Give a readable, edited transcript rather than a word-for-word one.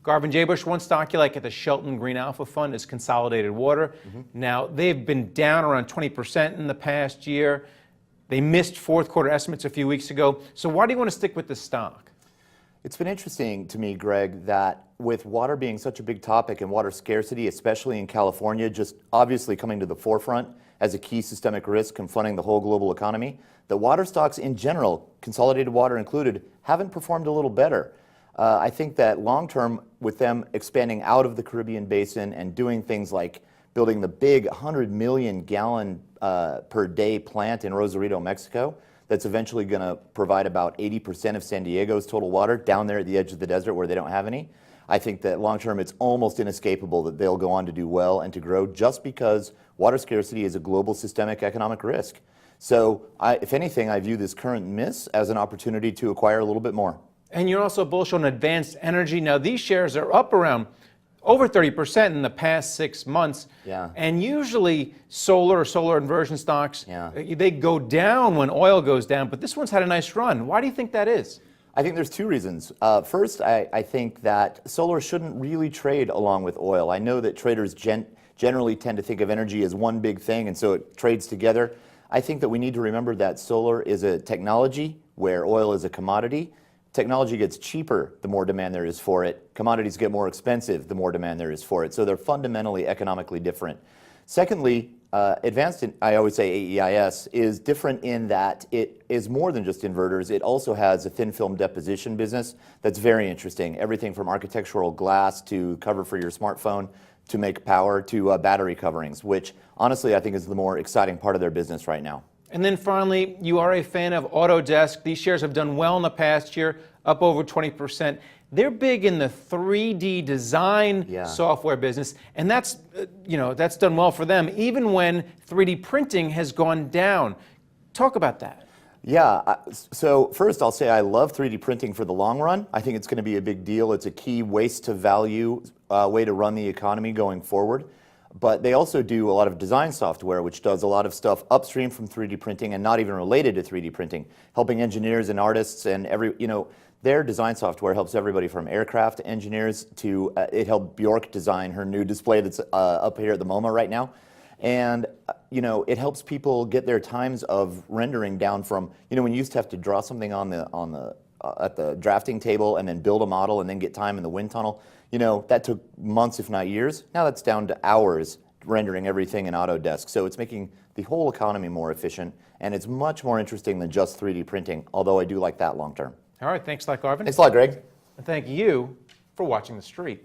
Garvin Jabusch, one stock you like at the Shelton Alpha Fund is Consolidated Water. Now, they've been down around 20% in the past year. They missed fourth quarter estimates a few weeks ago. So why do you want to stick with this stock? It's been interesting to me, Greg, that with water being such a big topic and water scarcity, especially in California, just obviously coming to the forefront as a key systemic risk confronting the whole global economy, that water stocks in general, Consolidated Water included, haven't performed a little better. I think that long term, with them expanding out of the Caribbean basin and doing things like building the big 100 million gallon per day plant in Rosarito, Mexico, that's eventually going to provide about 80% of San Diego's total water down there at the edge of the desert where they don't have any. I think that long term it's almost inescapable that they'll go on to do well and to grow just because water scarcity is a global systemic economic risk. So if anything, I view this current miss as an opportunity to acquire a little bit more. And you're also bullish on advanced energy. Now, these shares are up around over 30% in the past 6 months. Yeah. And usually solar inversion stocks, they go down when oil goes down, but this one's had a nice run. Why do you think that is? I think there's two reasons. First, I think that solar shouldn't really trade along with oil. I know that traders generally tend to think of energy as one big thing, and so it trades together. I think that we need to remember that solar is a technology where oil is a commodity. Technology gets cheaper the more demand there is for it. Commodities get more expensive the more demand there is for it. So they're fundamentally economically different. Secondly, I always say AEIS, is different in that it is more than just inverters. It also has a thin film deposition business that's very interesting. Everything from architectural glass to cover for your smartphone to make power to battery coverings, which honestly I think is the more exciting part of their business right now. And then finally, you are a fan of Autodesk. These shares have done well in the past year, up over 20%. They're big in the 3D design software business, and that's done well for them, even when 3D printing has gone down. Talk about that. Yeah, so first I'll say I love 3D printing for the long run. I think it's going to be a big deal. It's a key waste to value way to run the economy going forward. But they also do a lot of design software, which does a lot of stuff upstream from 3D printing and not even related to 3D printing, helping engineers and artists and their design software helps everybody from aircraft engineers to, it helped Bjork design her new display that's up here at the MoMA right now. And, it helps people get their times of rendering down from, when you used to have to draw something at the drafting table and then build a model and then get time in the wind tunnel. That took months, if not years. Now that's down to hours rendering everything in Autodesk. So it's making the whole economy more efficient, and it's much more interesting than just 3D printing, although I do like that long term. All right, thanks a lot, Garvin. Thanks a lot, Greg. And thank you for watching The Street.